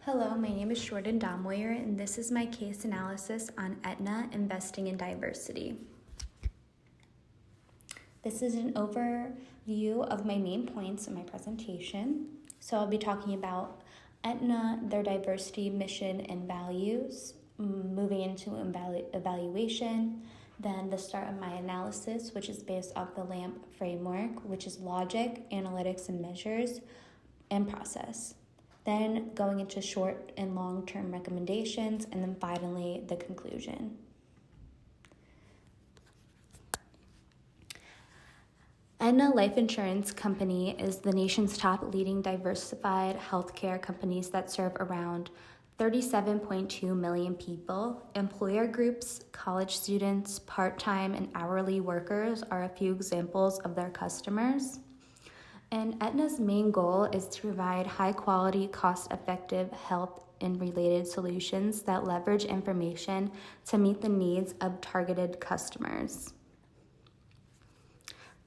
Hello, my name is Jordan Domweyer, and this is my case analysis on Aetna investing in diversity. This is an overview of my main points in my presentation. So I'll be talking about Aetna, their diversity, mission, and values, moving into evaluation, then the start of my analysis, which is based off the LAMP framework, which is logic, analytics, and measures, and process. Then going into short and long-term recommendations, and then finally the conclusion. Aetna Life Insurance Company is the nation's top leading diversified healthcare companies that serve around 37.2 million people. Employer groups, college students, part-time and hourly workers are a few examples of their customers. And Aetna's main goal is to provide high-quality, cost-effective health and related solutions that leverage information to meet the needs of targeted customers.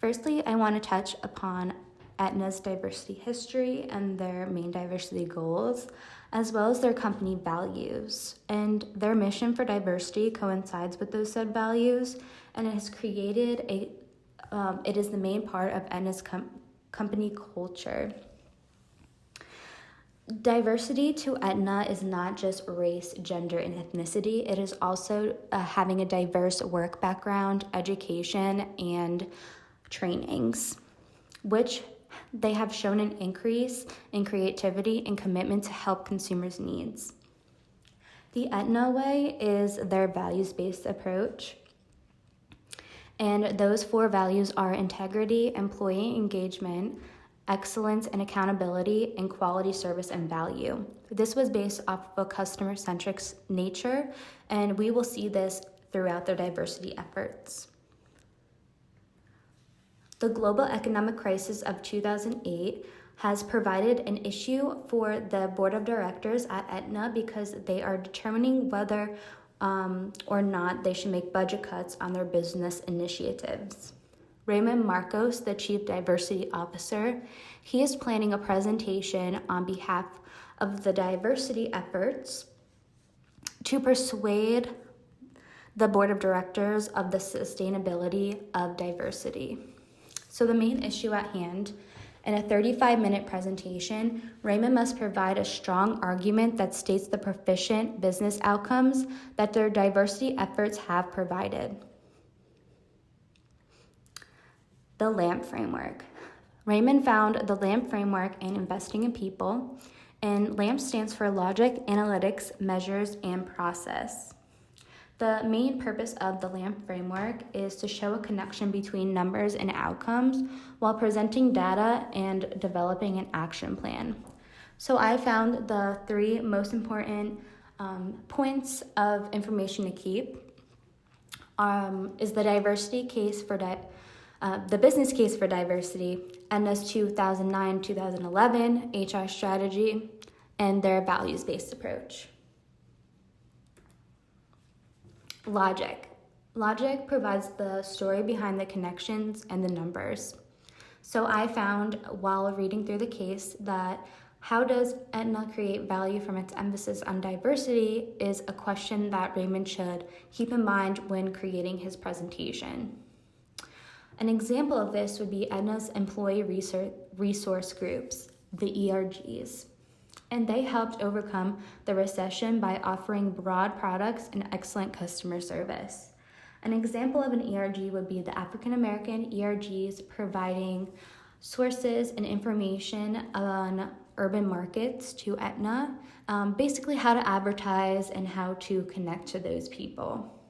Firstly, I want to touch upon Aetna's diversity history and their main diversity goals, as well as their company values. And their mission for diversity coincides with those said values, and it has created it is the main part of Aetna's company culture. Diversity to Aetna is not just race, gender, and ethnicity. It is also having a diverse work background, education, and trainings, which they have shown an increase in creativity and commitment to help consumers' needs. The Aetna way is their values-based approach. And those four values are integrity, employee engagement, excellence and accountability, and quality service and value. This was based off of a customer-centric nature, and we will see this throughout their diversity efforts. The global economic crisis of 2008 has provided an issue for the board of directors at Aetna because they are determining whether or not they should make budget cuts on their business initiatives. Raymond Marcos, the Chief Diversity Officer, he is planning a presentation on behalf of the diversity efforts to persuade the board of directors of the sustainability of diversity. So the main issue at hand, in a 35-minute presentation, Raymond must provide a strong argument that states the proficient business outcomes that their diversity efforts have provided. The LAMP framework. Raymond found the LAMP framework in investing in people, and LAMP stands for logic, analytics, measures, and process. The main purpose of the LAMP framework is to show a connection between numbers and outcomes while presenting data and developing an action plan. So I found the three most important points of information to keep is the diversity case for the business case for diversity, Aetna's 2009-2011 HR strategy, and their values-based approach. Logic. Logic provides the story behind the connections and the numbers. So I found while reading through the case that how does Aetna create value from its emphasis on diversity is a question that Raymond should keep in mind when creating his presentation. An example of this would be Aetna's employee resource groups, the ERGs. And they helped overcome the recession by offering broad products and excellent customer service. An example of an ERG would be the African American ERGs providing sources and information on urban markets to Aetna, basically how to advertise and how to connect to those people.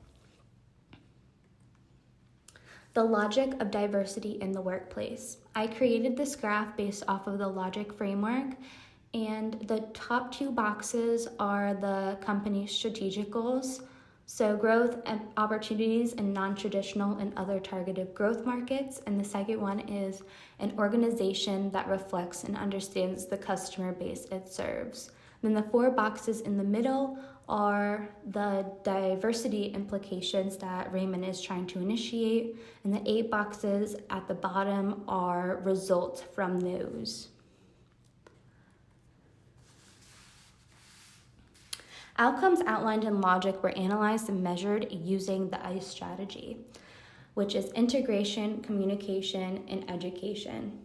The logic of diversity in the workplace. I created this graph based off of the logic framework, and the top two boxes are the company's strategic goals, so growth and opportunities in non-traditional and other targeted growth markets, and the second one is an organization that reflects and understands the customer base it serves. Then the four boxes in the middle are the diversity implications that Raymond is trying to initiate, and the 8 boxes at the bottom are results from those. Outcomes outlined in logic were analyzed and measured using the ICE strategy, which is integration, communication, and education.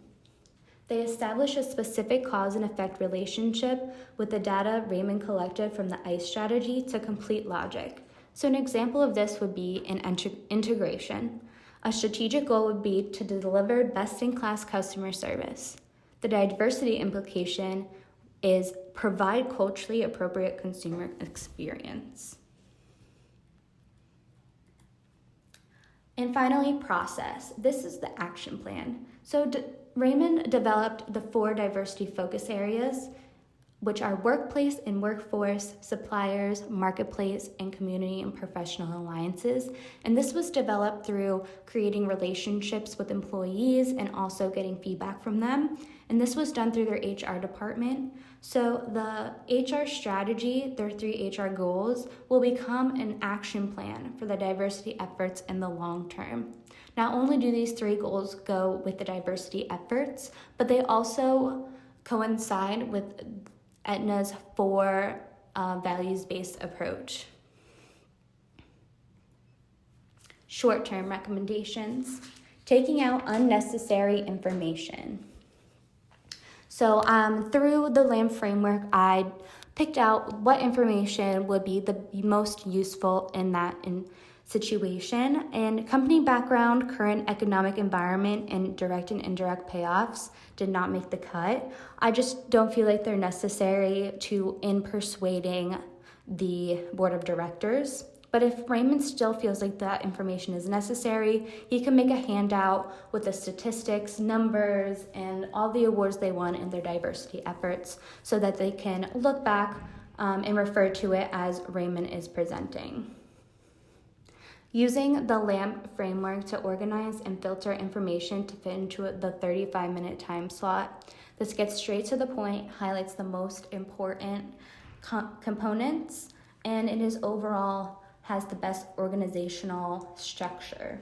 They establish a specific cause and effect relationship with the data Raymond collected from the ICE strategy to complete logic. So an example of this would be an integration. A strategic goal would be to deliver best-in-class customer service. The diversity implication is provide culturally appropriate consumer experience. And finally, process. This is the action plan. So Raymond developed the 4 diversity focus areas, which are workplace and workforce, suppliers, marketplace, and community and professional alliances. And this was developed through creating relationships with employees and also getting feedback from them. And this was done through their HR department. So the HR strategy, their 3 HR goals, will become an action plan for the diversity efforts in the long term. Not only do these 3 goals go with the diversity efforts, but they also coincide with Aetna's 4 values-based approach. Short-term recommendations. Taking out unnecessary information. So through the LAMP framework, I picked out what information would be the most useful in that situation. And company background, current economic environment, and direct and indirect payoffs did not make the cut. I just don't feel like they're necessary in persuading the board of directors. But if Raymond still feels like that information is necessary, he can make a handout with the statistics, numbers, and all the awards they won in their diversity efforts so that they can look back and refer to it as Raymond is presenting. Using the LAMP framework to organize and filter information to fit into the 35-minute time slot. This gets straight to the point, highlights the most important components, and it is overall has the best organizational structure.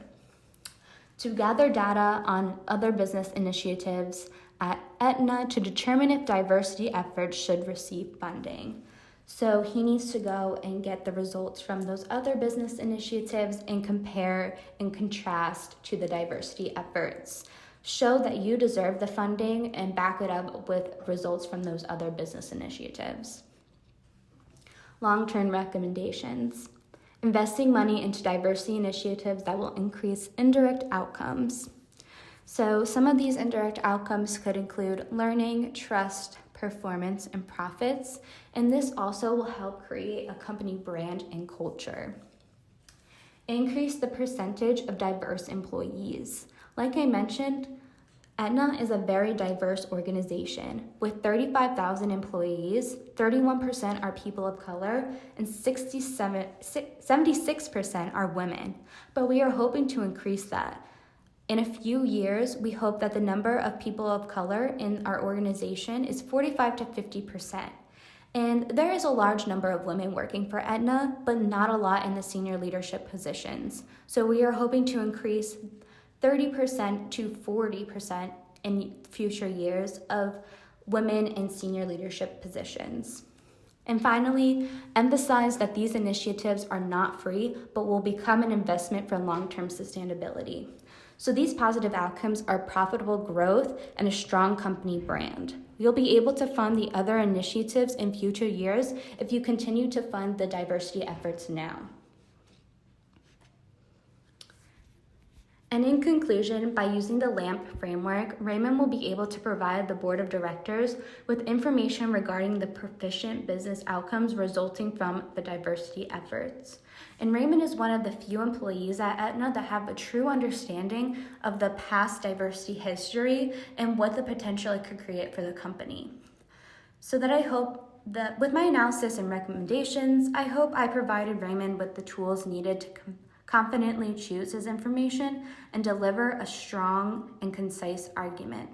To gather data on other business initiatives at Aetna to determine if diversity efforts should receive funding. So he needs to go and get the results from those other business initiatives and compare and contrast to the diversity efforts. Show that you deserve the funding and back it up with results from those other business initiatives. Long-term recommendations. Investing money into diversity initiatives that will increase indirect outcomes. So some of these indirect outcomes could include learning, trust, performance, and profits, and this also will help create a company brand and culture. Increase the percentage of diverse employees. Like I mentioned, Aetna is a very diverse organization. With 35,000 employees, 31% are people of color, and 76% are women. But we are hoping to increase that. In a few years, we hope that the number of people of color in our organization is 45 to 50%. And there is a large number of women working for Aetna, but not a lot in the senior leadership positions. So we are hoping to increase 30% to 40% in future years of women in senior leadership positions. And finally, emphasize that these initiatives are not free, but will become an investment for long-term sustainability. So these positive outcomes are profitable growth and a strong company brand. You'll be able to fund the other initiatives in future years if you continue to fund the diversity efforts now. And in conclusion, by using the LAMP framework, Raymond will be able to provide the board of directors with information regarding the proficient business outcomes resulting from the diversity efforts. And Raymond is one of the few employees at Aetna that have a true understanding of the past diversity history and what the potential it could create for the company. So that I hope that with my analysis and recommendations, I hope I provided Raymond with the tools needed to confidently choose his information and deliver a strong and concise argument.